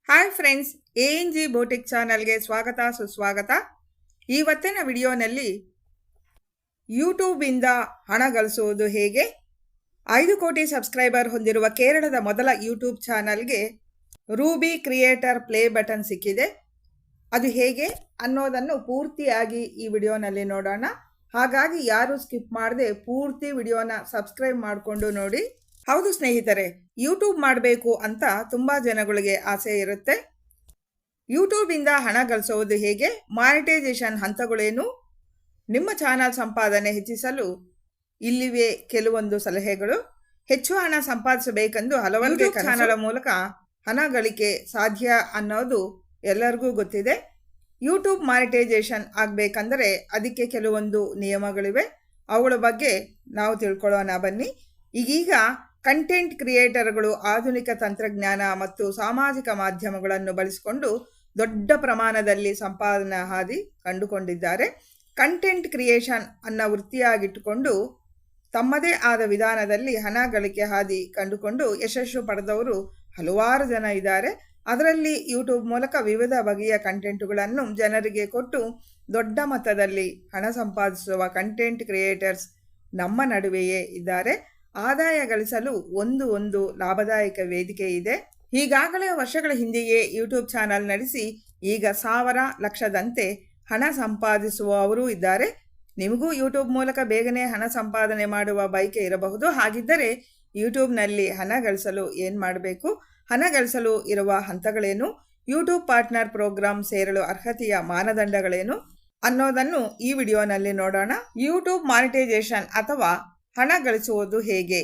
Hi friends, ಎಎನ್ಜಿ boutique ಚಾನಲ್ಗೆ ಸ್ವಾಗತ ಸುಸ್ವಾಗತ. ಇವತ್ತಿನ ವಿಡಿಯೋನಲ್ಲಿ ಯೂಟ್ಯೂಬಿಂದ ಹಣ ಗಳಿಸುವುದು ಹೇಗೆ, 5 ಕೋಟಿ ಸಬ್ಸ್ಕ್ರೈಬರ್ ಹೊಂದಿರುವ ಕೇರಳದ ಮೊದಲ ಯೂಟ್ಯೂಬ್ ಚಾನಲ್ಗೆ ರೂಬಿ ಕ್ರಿಯೇಟರ್ ಪ್ಲೇ ಬಟನ್ ಸಿಕ್ಕಿದೆ. ಅದು ಹೇಗೆ ಅನ್ನೋದನ್ನು ಪೂರ್ತಿಯಾಗಿ ಈ ವಿಡಿಯೋನಲ್ಲಿ ನೋಡೋಣ. ಹಾಗಾಗಿ ಯಾರು ಸ್ಕಿಪ್ ಮಾಡದೆ ಪೂರ್ತಿ ವಿಡಿಯೋನ ಸಬ್ಸ್ಕ್ರೈಬ್ ಮಾಡಿಕೊಂಡು ನೋಡಿ. ಹೌದು ಸ್ನೇಹಿತರೆ, ಯೂಟ್ಯೂಬ್ ಮಾಡಬೇಕು ಅಂತ ತುಂಬ ಜನಗಳಿಗೆ ಆಸೆ ಇರುತ್ತೆ. ಯೂಟ್ಯೂಬಿಂದ ಹಣ ಗಳಿಸುವುದು ಹೇಗೆ, ಮಾನಿಟೈಸೇಷನ್ ಹಂತಗಳೇನು, ನಿಮ್ಮ ಚಾನಲ್ ಸಂಪಾದನೆ ಹೆಚ್ಚಿಸಲು ಇಲ್ಲಿವೆ ಕೆಲವೊಂದು ಸಲಹೆಗಳು. ಹೆಚ್ಚು ಹಣ ಸಂಪಾದಿಸಬೇಕೆಂದು ಹಲವಾರು ಚಾನಲ್ ಮೂಲಕ ಹಣ ಗಳಿಕೆ ಸಾಧ್ಯ ಅನ್ನೋದು ಎಲ್ಲರಿಗೂ ಗೊತ್ತಿದೆ. ಯೂಟ್ಯೂಬ್ ಮಾನಿಟೈಸೇಷನ್ ಆಗಬೇಕಂದರೆ ಅದಕ್ಕೆ ಕೆಲವೊಂದು ನಿಯಮಗಳಿವೆ. ಅವುಗಳ ಬಗ್ಗೆ ನಾವು ತಿಳ್ಕೊಳ್ಳೋಣ ಬನ್ನಿ. ಈಗೀಗ ಕಂಟೆಂಟ್ ಕ್ರಿಯೇಟರ್ಗಳು ಆಧುನಿಕ ತಂತ್ರಜ್ಞಾನ ಮತ್ತು ಸಾಮಾಜಿಕ ಮಾಧ್ಯಮಗಳನ್ನು ಬಳಸಿಕೊಂಡು ದೊಡ್ಡ ಪ್ರಮಾಣದಲ್ಲಿ ಸಂಪಾದನಾ ಹಾದಿ ಕಂಡುಕೊಂಡಿದ್ದಾರೆ. ಕಂಟೆಂಟ್ ಕ್ರಿಯೇಷನ್ ಅನ್ನು ವೃತ್ತಿಯಾಗಿಟ್ಟುಕೊಂಡು ತಮ್ಮದೇ ಆದ ವಿಧಾನದಲ್ಲಿ ಹಣ ಗಳಿಕೆ ಹಾದಿ ಕಂಡುಕೊಂಡು ಯಶಸ್ಸು ಪಡೆದವರು ಹಲವಾರು ಜನ ಇದ್ದಾರೆ. ಅದರಲ್ಲಿ ಯೂಟ್ಯೂಬ್ ಮೂಲಕ ವಿವಿಧ ಬಗೆಯ ಕಂಟೆಂಟುಗಳನ್ನು ಜನರಿಗೆ ಕೊಟ್ಟು ದೊಡ್ಡ ಮೊತ್ತದಲ್ಲಿ ಹಣ ಸಂಪಾದಿಸುವ ಕಂಟೆಂಟ್ ಕ್ರಿಯೇಟರ್ಸ್ ನಮ್ಮ ನಡುವೆಯೇ ಇದ್ದಾರೆ. ಆದಾಯ ಗಳಿಸಲು ಒಂದು ಲಾಭದಾಯಕ ವೇದಿಕೆ ಇದೆ. ಈಗಾಗಲೇ ವರ್ಷಗಳ ಹಿಂದೆಯೇ ಯೂಟ್ಯೂಬ್ ಚಾನಲ್ ನಡೆಸಿ ಈಗ 1000 ಲಕ್ಷದಂತೆ ಹಣ ಸಂಪಾದಿಸುವವರೂ ಇದ್ದಾರೆ. ನಿಮಗೂ ಯೂಟ್ಯೂಬ್ ಮೂಲಕ ಬೇಗನೆ ಹಣ ಸಂಪಾದನೆ ಮಾಡುವ ಬಯಕೆ ಇರಬಹುದು. ಹಾಗಿದ್ದರೆ ಯೂಟ್ಯೂಬ್ನಲ್ಲಿ ಹಣ ಗಳಿಸಲು ಏನು ಮಾಡಬೇಕು, ಹಣ ಗಳಿಸಲು ಇರುವ ಹಂತಗಳೇನು, ಯೂಟ್ಯೂಬ್ ಪಾರ್ಟ್ನರ್ ಪ್ರೋಗ್ರಾಂ ಸೇರಲು ಅರ್ಹತೆಯ ಮಾನದಂಡಗಳೇನು ಅನ್ನೋದನ್ನು ಈ ವಿಡಿಯೋನಲ್ಲಿ ನೋಡೋಣ. ಯೂಟ್ಯೂಬ್ ಮಾನಿಟೈಸೇಷನ್ ಅಥವಾ ಹಣ ಗಳಿಸುವುದು ಹೇಗೆ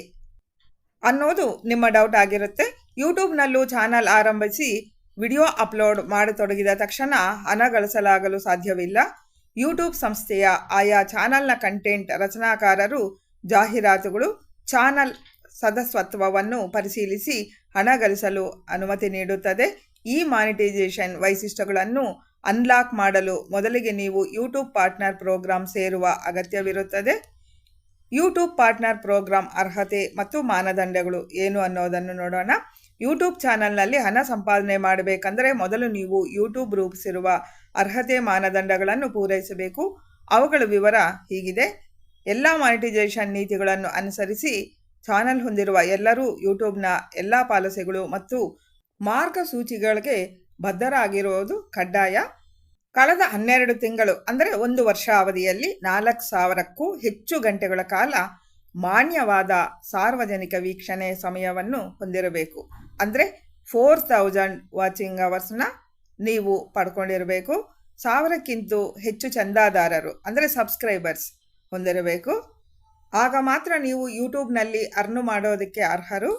ಅನ್ನೋದು ನಿಮ್ಮ ಡೌಟ್ ಆಗಿರುತ್ತೆ. ಯೂಟ್ಯೂಬ್ನಲ್ಲೂ ಚಾನಲ್ ಆರಂಭಿಸಿ ವಿಡಿಯೋ ಅಪ್ಲೋಡ್ ಮಾಡತೊಡಗಿದ ತಕ್ಷಣ ಹಣ ಗಳಿಸಲಾಗಲು ಸಾಧ್ಯವಿಲ್ಲ. ಯೂಟ್ಯೂಬ್ ಸಂಸ್ಥೆಯ ಆಯಾ ಚಾನಲ್ನ ಕಂಟೆಂಟ್ ರಚನಾಕಾರರು ಜಾಹೀರಾತುಗಳು, ಚಾನಲ್ ಸದಸ್ಯತ್ವವನ್ನು ಪರಿಶೀಲಿಸಿ ಹಣ ಗಳಿಸಲು ಅನುಮತಿ ನೀಡುತ್ತದೆ. ಈ ಮಾನಿಟೈಸೇಷನ್ ವೈಶಿಷ್ಟ್ಯಗಳನ್ನು ಅನ್ಲಾಕ್ ಮಾಡಲು ಮೊದಲಿಗೆ ನೀವು ಯೂಟ್ಯೂಬ್ ಪಾರ್ಟ್ನರ್ ಪ್ರೋಗ್ರಾಂ ಸೇರುವ ಅಗತ್ಯವಿರುತ್ತದೆ. ಯೂಟ್ಯೂಬ್ ಪಾರ್ಟ್ನರ್ ಪ್ರೋಗ್ರಾಂ ಅರ್ಹತೆ ಮತ್ತು ಮಾನದಂಡಗಳು ಏನು ಅನ್ನೋದನ್ನು ನೋಡೋಣ. ಯೂಟ್ಯೂಬ್ ಚಾನಲ್ನಲ್ಲಿ ಹಣ ಸಂಪಾದನೆ ಮಾಡಬೇಕಂದರೆ ಮೊದಲು ನೀವು ಯೂಟ್ಯೂಬ್ ರೂಪಿಸಿರುವ ಅರ್ಹತೆ ಮಾನದಂಡಗಳನ್ನು ಪೂರೈಸಬೇಕು. ಅವುಗಳ ವಿವರ ಹೀಗಿದೆ. ಎಲ್ಲ ಮಾನಿಟೈಸೇಷನ್ ನೀತಿಗಳನ್ನು ಅನುಸರಿಸಿ ಚಾನಲ್ ಹೊಂದಿರುವ ಎಲ್ಲರೂ ಯೂಟ್ಯೂಬ್ನ ಎಲ್ಲ ಪಾಲಿಸಿಗಳು ಮತ್ತು ಮಾರ್ಗಸೂಚಿಗಳಿಗೆ ಬದ್ಧರಾಗಿರುವುದು ಕಡ್ಡಾಯ. ಕಳೆದ 12 ತಿಂಗಳು ಅಂದರೆ 1 ವರ್ಷ ಅವಧಿಯಲ್ಲಿ 4000ಕ್ಕೂ ಹೆಚ್ಚು ಗಂಟೆಗಳ ಕಾಲ ಮಾನ್ಯವಾದ ಸಾರ್ವಜನಿಕ ವೀಕ್ಷಣೆ ಸಮಯವನ್ನು ಹೊಂದಿರಬೇಕು. ಅಂದರೆ 4000 ವಾಚಿಂಗ್ ಅವರ್ಸ್ನ ನೀವು ಪಡ್ಕೊಂಡಿರಬೇಕು. 1000ಕ್ಕಿಂತ ಹೆಚ್ಚು ಚಂದಾದಾರರು ಅಂದರೆ ಸಬ್ಸ್ಕ್ರೈಬರ್ಸ್ ಹೊಂದಿರಬೇಕು. ಆಗ ಮಾತ್ರ ನೀವು ಯೂಟ್ಯೂಬ್ನಲ್ಲಿ ಅರ್ನ್ ಮಾಡೋದಕ್ಕೆ ಅರ್ಹರು.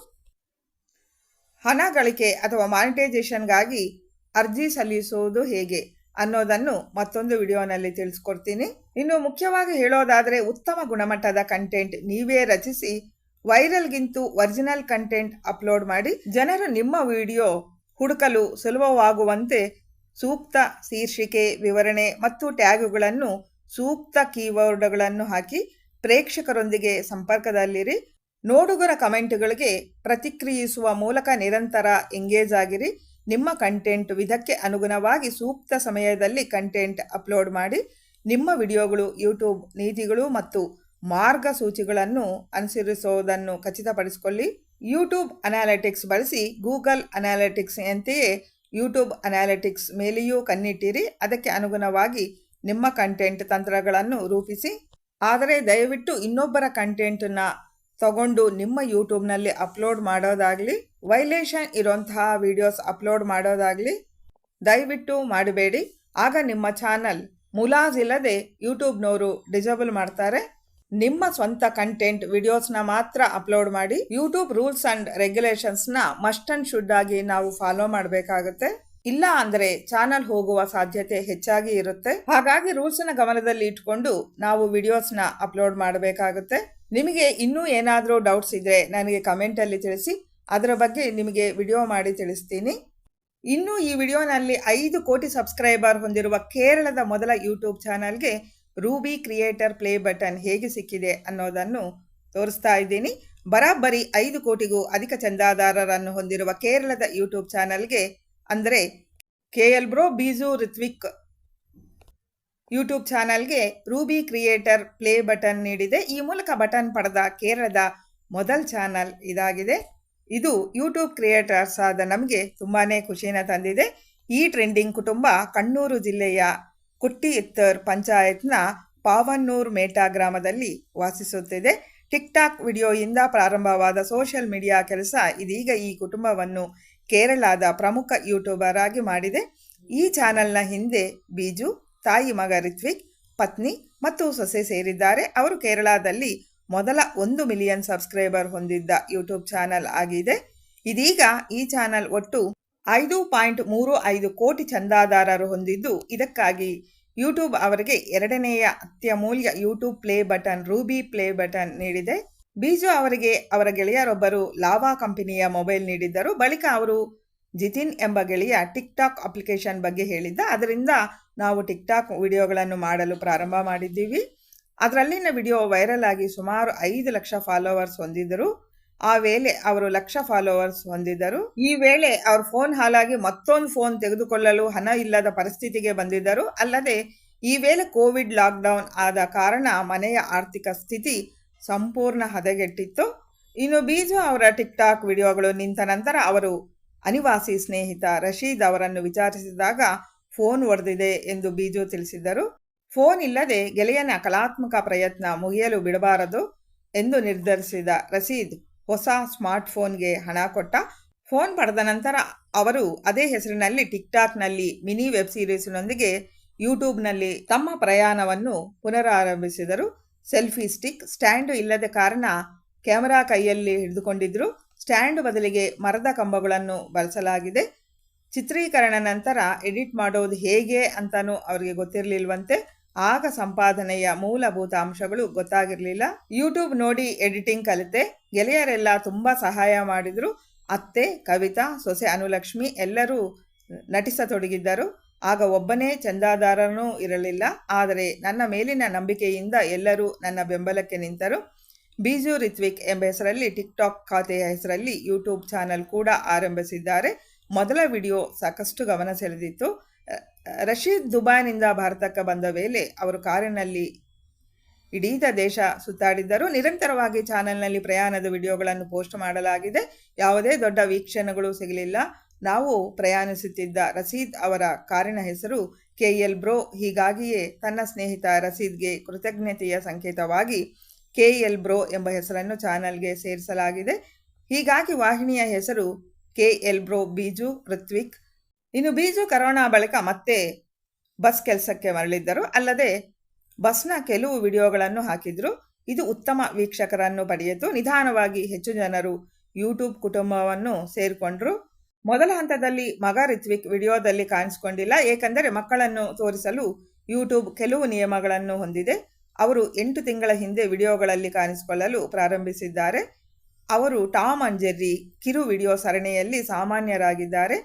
ಹಣ ಗಳಿಕೆ ಅಥವಾ ಮಾನಿಟೈಸೇಷನ್ಗಾಗಿ ಅರ್ಜಿ ಸಲ್ಲಿಸುವುದು ಹೇಗೆ ಅನ್ನೋದನ್ನು ಮತ್ತೊಂದು ವಿಡಿಯೋನಲ್ಲಿ ತಿಳಿಸ್ಕೊಡ್ತೀನಿ. ಇನ್ನು ಮುಖ್ಯವಾಗಿ ಹೇಳೋದಾದರೆ ಉತ್ತಮ ಗುಣಮಟ್ಟದ ಕಂಟೆಂಟ್ ನೀವೇ ರಚಿಸಿ ವೈರಲ್ಗಿಂತ ಒರಿಜಿನಲ್ ಕಂಟೆಂಟ್ ಅಪ್ಲೋಡ್ ಮಾಡಿ ಜನರು ನಿಮ್ಮ ವಿಡಿಯೋ ಹುಡುಕಲು ಸುಲಭವಾಗುವಂತೆ ಸೂಕ್ತ ಶೀರ್ಷಿಕೆ, ವಿವರಣೆ ಮತ್ತು ಟ್ಯಾಗುಗಳನ್ನು, ಸೂಕ್ತ ಕೀವರ್ಡ್ಗಳನ್ನು ಹಾಕಿ ಪ್ರೇಕ್ಷಕರೊಂದಿಗೆ ಸಂಪರ್ಕದಲ್ಲಿರಿ. ನೋಡುಗರ ಕಮೆಂಟ್ಗಳಿಗೆ ಪ್ರತಿಕ್ರಿಯಿಸುವ ಮೂಲಕ ನಿರಂತರ ಎಂಗೇಜ್ ಆಗಿರಿ. ನಿಮ್ಮ ಕಂಟೆಂಟ್ ವಿಧಕ್ಕೆ ಅನುಗುಣವಾಗಿ ಸೂಕ್ತ ಸಮಯದಲ್ಲಿ ಕಂಟೆಂಟ್ ಅಪ್ಲೋಡ್ ಮಾಡಿ. ನಿಮ್ಮ ವಿಡಿಯೋಗಳು ಯೂಟ್ಯೂಬ್ ನೀತಿಗಳು ಮತ್ತು ಮಾರ್ಗಸೂಚಿಗಳನ್ನು ಅನುಸರಿಸುವುದನ್ನು ಖಚಿತಪಡಿಸಿಕೊಳ್ಳಿ. ಯೂಟ್ಯೂಬ್ ಅನಾಲಿಟಿಕ್ಸ್ ಬಳಸಿ ಗೂಗಲ್ ಅನಾಲಿಟಿಕ್ಸ್ ಅಂತೆಯೇ ಯೂಟ್ಯೂಬ್ ಅನಾಲಿಟಿಕ್ಸ್ ಮೇಲೆಯೂ ಕಣ್ಣಿಟ್ಟಿರಿ. ಅದಕ್ಕೆ ಅನುಗುಣವಾಗಿ ನಿಮ್ಮ ಕಂಟೆಂಟ್ ತಂತ್ರಗಳನ್ನು ರೂಪಿಸಿ. ಆದರೆ ದಯವಿಟ್ಟು ಇನ್ನೊಬ್ಬರ ಕಂಟೆಂಟನ್ನು ತಗೊಂಡು ನಿಮ್ಮ ಯೂಟ್ಯೂಬ್ನಲ್ಲಿ ಅಪ್ಲೋಡ್ ಮಾಡೋದಾಗಲಿ, ವೈಲೇಷನ್ ಇರುವಂತಹ ವಿಡಿಯೋಸ್ ಅಪ್ಲೋಡ್ ಮಾಡೋದಾಗಲಿ ದಯವಿಟ್ಟು ಮಾಡಬೇಡಿ. ಆಗ ನಿಮ್ಮ ಚಾನಲ್ ಮುಲಾಜಿಲ್ಲದೆ ಯೂಟ್ಯೂಬ್ನವರು ಡಿಸೇಬಲ್ ಮಾಡ್ತಾರೆ. ನಿಮ್ಮ ಸ್ವಂತ ಕಂಟೆಂಟ್ ವಿಡಿಯೋಸ್ನ ಮಾತ್ರ ಅಪ್ಲೋಡ್ ಮಾಡಿ. ಯೂಟ್ಯೂಬ್ ರೂಲ್ಸ್ ಆ್ಯಂಡ್ ರೆಗ್ಯುಲೇಷನ್ಸ್ನ ಮಸ್ಟ್ ಆ್ಯಂಡ್ ಶುಡ್ ಆಗಿ ನಾವು ಫಾಲೋ ಮಾಡಬೇಕಾಗುತ್ತೆ. ಇಲ್ಲ ಅಂದರೆ ಚಾನಲ್ ಹೋಗುವ ಸಾಧ್ಯತೆ ಹೆಚ್ಚಾಗಿ ಇರುತ್ತೆ. ಹಾಗಾಗಿ ರೂಲ್ಸ್ನ ಗಮನದಲ್ಲಿ ಇಟ್ಕೊಂಡು ನಾವು ವಿಡಿಯೋಸ್ನ ಅಪ್ಲೋಡ್ ಮಾಡಬೇಕಾಗುತ್ತೆ. ನಿಮಗೆ ಇನ್ನೂ ಏನಾದರೂ ಡೌಟ್ಸ್ ಇದ್ದರೆ ನನಗೆ ಕಮೆಂಟಲ್ಲಿ ತಿಳಿಸಿ. ಅದರ ಬಗ್ಗೆ ನಿಮಗೆ ವಿಡಿಯೋ ಮಾಡಿ ತಿಳಿಸ್ತೀನಿ. ಇನ್ನು ಈ ವಿಡಿಯೋನಲ್ಲಿ 5 ಕೋಟಿ ಸಬ್ಸ್ಕ್ರೈಬರ್ ಹೊಂದಿರುವ ಕೇರಳದ ಮೊದಲ ಯೂಟ್ಯೂಬ್ ಚಾನಲ್ಗೆ ರೂಬಿ ಕ್ರಿಯೇಟರ್ ಪ್ಲೇ ಬಟನ್ ಹೇಗೆ ಸಿಕ್ಕಿದೆ ಅನ್ನೋದನ್ನು ತೋರಿಸ್ತಾ ಇದ್ದೀನಿ. ಬರಾಬ್ಬರಿ 5 ಕೋಟಿಗೂ ಅಧಿಕ ಚಂದಾದಾರರನ್ನು ಹೊಂದಿರುವ ಕೇರಳದ ಯೂಟ್ಯೂಬ್ ಚಾನಲ್ಗೆ ಅಂದರೆ KL ಬ್ರೋ ಬೀಜು ರಿತ್ವಿಕ್ ಯೂಟ್ಯೂಬ್ ಚಾನಲ್ಗೆ ರೂಬಿ ಕ್ರಿಯೇಟರ್ ಪ್ಲೇ ಬಟನ್ ನೀಡಿದೆ. ಈ ಮೂಲಕ ಬಟನ್ ಪಡೆದ ಕೇರಳದ ಮೊದಲ ಚಾನಲ್ ಇದಾಗಿದೆ. ಇದು ಯೂಟ್ಯೂಬ್ ಕ್ರಿಯೇಟರ್ಸ್ ಆದ ನಮಗೆ ತುಂಬಾ ಖುಷಿನ ತಂದಿದೆ. ಈ ಟ್ರೆಂಡಿಂಗ್ ಕುಟುಂಬ ಕಣ್ಣೂರು ಜಿಲ್ಲೆಯ ಕುಟ್ಟಿಎತ್ತರ್ ಪಂಚಾಯತ್ನ ಪಾವನ್ನೂರ್ ಮೇಟಾ ಗ್ರಾಮದಲ್ಲಿ ವಾಸಿಸುತ್ತಿದೆ. ಟಿಕ್ಟಾಕ್ ವಿಡಿಯೋಯಿಂದ ಪ್ರಾರಂಭವಾದ ಸೋಷಿಯಲ್ ಮೀಡಿಯಾ ಕೆಲಸ ಇದೀಗ ಈ ಕುಟುಂಬವನ್ನು ಕೇರಳದ ಪ್ರಮುಖ ಯೂಟ್ಯೂಬರ್ ಆಗಿ ಮಾಡಿದೆ. ಈ ಚಾನಲ್ನ ಹಿಂದೆ ಬೀಜು, ತಾಯಿ ಮಗ ರಿತ್ವಿಕ್, ಪತ್ನಿ ಮತ್ತು ಸೊಸೆ ಸೇರಿದ್ದಾರೆ. ಅವರು ಕೇರಳದಲ್ಲಿ ಮೊದಲ 1 ಮಿಲಿಯನ್ ಸಬ್ಸ್ಕ್ರೈಬರ್ ಹೊಂದಿದ್ದ ಯೂಟ್ಯೂಬ್ ಚಾನಲ್ ಆಗಿದೆ. ಇದೀಗ ಈ ಚಾನಲ್ ಒಟ್ಟು 5.35 ಕೋಟಿ ಚಂದಾದಾರರು ಹೊಂದಿದ್ದು, ಇದಕ್ಕಾಗಿ ಯೂಟ್ಯೂಬ್ ಅವರಿಗೆ 2ನೇಯ ಅತ್ಯಮೂಲ್ಯ YouTube play button Ruby play button ನೀಡಿದೆ. ಬೀಜು ಅವರಿಗೆ ಅವರ ಗೆಳೆಯರೊಬ್ಬರು ಲಾವಾ ಕಂಪನಿಯ ಮೊಬೈಲ್ ನೀಡಿದ್ದರು. ಬಳಿಕ ಅವರು ಜಿತಿನ್ ಎಂಬ ಗೆಳೆಯ ಟಿಕ್ಟಾಕ್ ಅಪ್ಲಿಕೇಶನ್ ಬಗ್ಗೆ ಹೇಳಿದ್ದ. ಅದರಿಂದ ನಾವು ಟಿಕ್ಟಾಕ್ ವಿಡಿಯೋಗಳನ್ನು ಮಾಡಲು ಪ್ರಾರಂಭ ಮಾಡಿದ್ದೀವಿ. ಅದರಲ್ಲಿನ ವಿಡಿಯೋ ವೈರಲ್ ಆಗಿ ಸುಮಾರು 5 ಲಕ್ಷ ಫಾಲೋವರ್ಸ್ ಹೊಂದಿದ್ದರು. ಆ ವೇಳೆ ಅವರು ಲಕ್ಷ ಫಾಲೋವರ್ಸ್ ಹೊಂದಿದ್ದರು. ಈ ವೇಳೆ ಅವ್ರ ಫೋನ್ ಹಾಳಾಗಿ ಮತ್ತೊಂದು ಫೋನ್ ತೆಗೆದುಕೊಳ್ಳಲು ಹಣ ಇಲ್ಲದ ಪರಿಸ್ಥಿತಿಗೆ ಬಂದಿದ್ದರು. ಅಲ್ಲದೆ ಈ ವೇಳೆ ಕೋವಿಡ್ ಲಾಕ್ಡೌನ್ ಆದ ಕಾರಣ ಮನೆಯ ಆರ್ಥಿಕ ಸ್ಥಿತಿ ಸಂಪೂರ್ಣ ಹದಗೆಟ್ಟಿತ್ತು. ಇನ್ನು ಬೀಜು ಅವರ ಟಿಕ್ಟಾಕ್ ವಿಡಿಯೋಗಳು ನಿಂತ ನಂತರ ಅವರು ಅನಿವಾಸಿ ಸ್ನೇಹಿತ ರಶೀದ್ ಅವರನ್ನು ವಿಚಾರಿಸಿದಾಗ ಫೋನ್ ಒಡೆದಿದೆ ಎಂದು ಬೀಜು ತಿಳಿಸಿದ್ದರು. ಫೋನ್ ಇಲ್ಲದೆ ಗೆಳೆಯನ ಕಲಾತ್ಮಕ ಪ್ರಯತ್ನ ಮುಗಿಯಲು ಬಿಡಬಾರದು ಎಂದು ನಿರ್ಧರಿಸಿದ ರಶೀದ್ ಹೊಸ ಸ್ಮಾರ್ಟ್ ಫೋನ್ಗೆ ಹಣ ಕೊಟ್ಟ. ಫೋನ್ ಪಡೆದ ನಂತರ ಅವರು ಅದೇ ಹೆಸರಿನಲ್ಲಿ ಟಿಕ್ಟಾಕ್ನಲ್ಲಿ ಮಿನಿ ವೆಬ್ ಸೀರೀಸ್ನೊಂದಿಗೆ ಯೂಟ್ಯೂಬ್ನಲ್ಲಿ ತಮ್ಮ ಪ್ರಯಾಣವನ್ನು ಪುನರಾರಂಭಿಸಿದರು. ಸೆಲ್ಫಿ ಸ್ಟಿಕ್ ಸ್ಟ್ಯಾಂಡು ಇಲ್ಲದ ಕಾರಣ ಕ್ಯಾಮೆರಾ ಕೈಯಲ್ಲಿ ಹಿಡಿದುಕೊಂಡಿದ್ರು. ಸ್ಟ್ಯಾಂಡ್ ಬದಲಿಗೆ ಮರದ ಕಂಬಗಳನ್ನು ಬಳಸಲಾಗಿದೆ. ಚಿತ್ರೀಕರಣ ನಂತರ ಎಡಿಟ್ ಮಾಡೋದು ಹೇಗೆ ಅಂತಲೂ ಅವರಿಗೆ ಗೊತ್ತಿರಲಿಲ್ವಂತೆ. ಆಗ ಸಂಪಾದನೆಯ ಮೂಲಭೂತ ಅಂಶಗಳು ಗೊತ್ತಾಗಿರಲಿಲ್ಲ. ಯೂಟ್ಯೂಬ್ ನೋಡಿ ಎಡಿಟಿಂಗ್ ಕಲಿತೆ. ಗೆಳೆಯರೆಲ್ಲ ತುಂಬ ಸಹಾಯ ಮಾಡಿದರು. ಅತ್ತೆ ಕವಿತಾ, ಸೊಸೆ ಅನುಲಕ್ಷ್ಮಿ ಎಲ್ಲರೂ ನಟಿಸತೊಡಗಿದ್ದರು. ಆಗ ಒಬ್ಬನೇ ಚಂದಾದಾರನೂ ಇರಲಿಲ್ಲ. ಆದರೆ ನನ್ನ ಮೇಲಿನ ನಂಬಿಕೆಯಿಂದ ಎಲ್ಲರೂ ನನ್ನ ಬೆಂಬಲಕ್ಕೆ ನಿಂತರು. ಬೀಜು ರಿತ್ವಿಕ್ ಎಂಬ ಹೆಸರಲ್ಲಿ ಟಿಕ್ಟಾಕ್ ಖಾತೆಯ ಹೆಸರಲ್ಲಿ ಯೂಟ್ಯೂಬ್ ಚಾನಲ್ ಕೂಡ ಆರಂಭಿಸಿದ್ದಾರೆ. ಮೊದಲ ವಿಡಿಯೋ ಸಾಕಷ್ಟು ಗಮನ ಸೆಳೆದಿತ್ತು. ರಶೀದ್ ದುಬೈನಿಂದ ಭಾರತಕ್ಕೆ ಬಂದ ವೇಳೆ ಅವರು ಕಾರಿನಲ್ಲಿ ಇಡೀ ದೇಶ ಸುತ್ತಾಡಿದ್ದರು. ನಿರಂತರವಾಗಿ ಚಾನಲ್ನಲ್ಲಿ ಪ್ರಯಾಣದ ವಿಡಿಯೋಗಳನ್ನು ಪೋಸ್ಟ್ ಮಾಡಲಾಗಿದೆ. ಯಾವುದೇ ದೊಡ್ಡ ವೀಕ್ಷಣೆಗಳು ಸಿಗಲಿಲ್ಲ. ನಾವು ಪ್ರಯಾಣಿಸುತ್ತಿದ್ದ ರಶೀದ್ ಅವರ ಕಾರಿನ ಹೆಸರು KL ಬ್ರೋ. ಹೀಗಾಗಿಯೇ ತನ್ನ ಸ್ನೇಹಿತ ರಶೀದ್ಗೆ ಕೃತಜ್ಞತೆಯ ಸಂಕೇತವಾಗಿ KL ಬ್ರೋ ಎಂಬ ಹೆಸರನ್ನು ಚಾನಲ್ಗೆ ಸೇರಿಸಲಾಗಿದೆ. ಹೀಗಾಗಿ ವಾಹಿನಿಯ ಹೆಸರು KL ಬ್ರೋ ಬೀಜು ರಿತ್ವಿಕ್. ಇನ್ನು ಬೀಜು ಕರೋನಾ ಬಳಿಕ ಮತ್ತೆ ಬಸ್ ಕೆಲಸಕ್ಕೆ ಮರಳಿದ್ದರು. ಅಲ್ಲದೆ ಬಸ್ನ ಕೆಲವು ವಿಡಿಯೋಗಳನ್ನು ಹಾಕಿದ್ರು. ಇದು ಉತ್ತಮ ವೀಕ್ಷಕರನ್ನು ಪಡೆಯಿತು. ನಿಧಾನವಾಗಿ ಹೆಚ್ಚು ಜನರು ಯೂಟ್ಯೂಬ್ ಕುಟುಂಬವನ್ನು ಸೇರಿಕೊಂಡ್ರು. ಮೊದಲ ಹಂತದಲ್ಲಿ ಮಗ ರಿತ್ವಿಕ್ ವಿಡಿಯೋದಲ್ಲಿ ಕಾಣಿಸಿಕೊಂಡಿಲ್ಲ. ಏಕೆಂದರೆ ಮಕ್ಕಳನ್ನು ತೋರಿಸಲು ಯೂಟ್ಯೂಬ್ ಕೆಲವು ನಿಯಮಗಳನ್ನು ಹೊಂದಿದೆ. ಅವರು 8 ತಿಂಗಳ ಹಿಂದೆ ವಿಡಿಯೋಗಳಲ್ಲಿ ಕಾಣಿಸಿಕೊಳ್ಳಲು ಪ್ರಾರಂಭಿಸಿದ್ದಾರೆ. ಅವರು ಟಾಮ್ ಅಂಡ್ ಜೆರ್ರಿ ಕಿರು ವಿಡಿಯೋ ಸರಣಿಯಲ್ಲಿ ಸಾಮಾನ್ಯರಾಗಿದ್ದಾರೆ.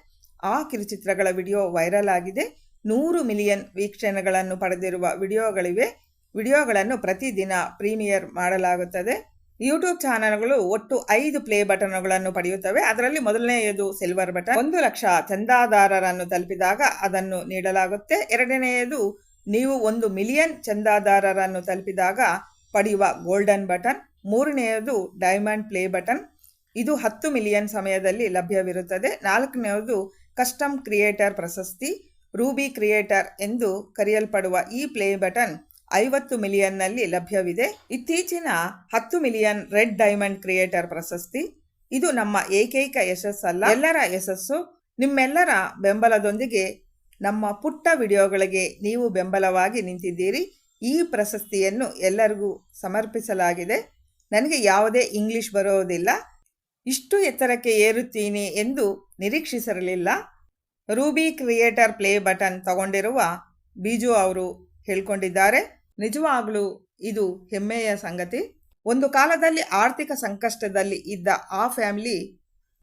ಆ ಕಿರುಚಿತ್ರಗಳ ವಿಡಿಯೋ ವೈರಲ್ ಆಗಿದೆ. 100 ಮಿಲಿಯನ್ ವೀಕ್ಷಣೆಗಳನ್ನು ಪಡೆದಿರುವ ವಿಡಿಯೋಗಳಿವೆ. ವಿಡಿಯೋಗಳನ್ನು ಪ್ರತಿದಿನ ಪ್ರೀಮಿಯರ್ ಮಾಡಲಾಗುತ್ತದೆ. ಯೂಟ್ಯೂಬ್ ಚಾನಲ್ಗಳು ಒಟ್ಟು 5 ಪ್ಲೇ ಬಟನ್ಗಳನ್ನು ಪಡೆಯುತ್ತವೆ. ಅದರಲ್ಲಿ ಮೊದಲನೆಯದು ಸಿಲ್ವರ್ ಬಟನ್. 1 ಲಕ್ಷ ಚಂದಾದಾರರನ್ನು ತಲುಪಿದಾಗ ಅದನ್ನು ನೀಡಲಾಗುತ್ತೆ. ಎರಡನೆಯದು ನೀವು 1 ಮಿಲಿಯನ್ ಚಂದಾದಾರರನ್ನು ತಲುಪಿದಾಗ ಪಡೆಯುವ ಗೋಲ್ಡನ್ ಬಟನ್. ಮೂರನೆಯದು ಡೈಮಂಡ್ ಪ್ಲೇ ಬಟನ್. ಇದು 10 ಮಿಲಿಯನ್ ಸಮಯದಲ್ಲಿ ಲಭ್ಯವಿರುತ್ತದೆ. ನಾಲ್ಕನೆಯದು ಕಸ್ಟಮ್ ಕ್ರಿಯೇಟರ್ ಪ್ರಶಸ್ತಿ. ರೂಬಿ ಕ್ರಿಯೇಟರ್ ಎಂದು ಕರೆಯಲ್ಪಡುವ ಈ ಪ್ಲೇ ಬಟನ್ 50 ಮಿಲಿಯನ್ನಲ್ಲಿ ಲಭ್ಯವಿದೆ. ಇತ್ತೀಚಿನ 10 ಮಿಲಿಯನ್ ರೆಡ್ ಡೈಮಂಡ್ ಕ್ರಿಯೇಟರ್ ಪ್ರಶಸ್ತಿ. ಇದು ನಮ್ಮ ಏಕೈಕ ಯಶಸ್ಸಲ್ಲ, ಎಲ್ಲರ ಯಶಸ್ಸು. ನಿಮ್ಮೆಲ್ಲರ ಬೆಂಬಲದೊಂದಿಗೆ ನಮ್ಮ ಪುಟ್ಟ ವಿಡಿಯೋಗಳಿಗೆ ನೀವು ಬೆಂಬಲವಾಗಿ ನಿಂತಿದ್ದೀರಿ. ಈ ಪ್ರಶಸ್ತಿಯನ್ನು ಎಲ್ಲರಿಗೂ ಸಮರ್ಪಿಸಲಾಗಿದೆ. ನನಗೆ ಯಾವುದೇ ಇಂಗ್ಲಿಷ್ ಬರೋದಿಲ್ಲ. ಇಷ್ಟು ಎತ್ತರಕ್ಕೆ ಏರುತ್ತೀನಿ ಎಂದು ನಿರೀಕ್ಷಿಸಿರಲಿಲ್ಲ. ರೂಬಿ ಕ್ರಿಯೇಟರ್ ಪ್ಲೇ ಬಟನ್ ತಗೊಂಡಿರುವ ಬೀಜು ಅವರು ಹೇಳ್ಕೊಂಡಿದ್ದಾರೆ. ನಿಜವಾಗ್ಲೂ ಇದು ಹೆಮ್ಮೆಯ ಸಂಗತಿ. ಒಂದು ಕಾಲದಲ್ಲಿ ಆರ್ಥಿಕ ಸಂಕಷ್ಟದಲ್ಲಿ ಇದ್ದ ಆ ಫ್ಯಾಮಿಲಿ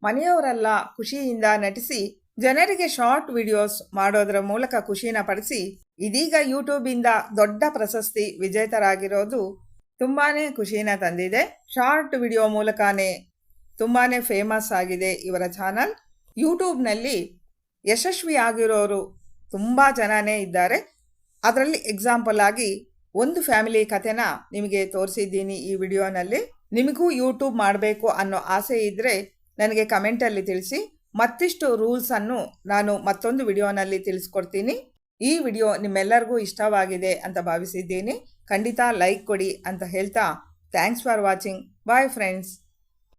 ಮನೆಯವರೆಲ್ಲ ಖುಷಿಯಿಂದ ನಟಿಸಿ ಜನರಿಗೆ ಶಾರ್ಟ್ ವಿಡಿಯೋಸ್ ಮಾಡೋದರ ಮೂಲಕ ಖುಷಿನ ಪಡಿಸಿ ಇದೀಗ ಯೂಟ್ಯೂಬಿಂದ ದೊಡ್ಡ ಪ್ರಶಸ್ತಿ ವಿಜೇತರಾಗಿರೋದು ತುಂಬಾನೇ ಖುಷಿನ ತಂದಿದೆ. ಶಾರ್ಟ್ ವಿಡಿಯೋ ಮೂಲಕನೇ ತುಂಬಾನೇ ಫೇಮಸ್ ಆಗಿದೆ ಇವರ ಚಾನಲ್. ಯೂಟ್ಯೂಬ್ನಲ್ಲಿ ಯಶಸ್ವಿಯಾಗಿರೋರು ತುಂಬ ಜನನೇ ಇದ್ದಾರೆ. ಅದರಲ್ಲಿ ಎಕ್ಸಾಂಪಲ್ ಆಗಿ ಒಂದು ಫ್ಯಾಮಿಲಿ ಕಥೆನ ನಿಮಗೆ ತೋರಿಸಿದ್ದೀನಿ ಈ ವಿಡಿಯೋನಲ್ಲಿ. ನಿಮಗೂ ಯೂಟ್ಯೂಬ್ ಮಾಡಬೇಕು ಅನ್ನೋ ಆಸೆ ಇದ್ದರೆ ನನಗೆ ಕಮೆಂಟಲ್ಲಿ ತಿಳಿಸಿ. ಮತ್ತಿಷ್ಟು ರೂಲ್ಸನ್ನು ನಾನು ಮತ್ತೊಂದು ವಿಡಿಯೋನಲ್ಲಿ ತಿಳಿಸ್ಕೊಡ್ತೀನಿ. ಈ ವಿಡಿಯೋ ನಿಮ್ಮೆಲ್ಲರಿಗೂ ಇಷ್ಟವಾಗಿದೆ ಅಂತ ಭಾವಿಸಿದ್ದೀನಿ. ಖಂಡಿತ ಲೈಕ್ ಕೊಡಿ ಅಂತ ಹೇಳ್ತಾ thanks for watching. Bye friends.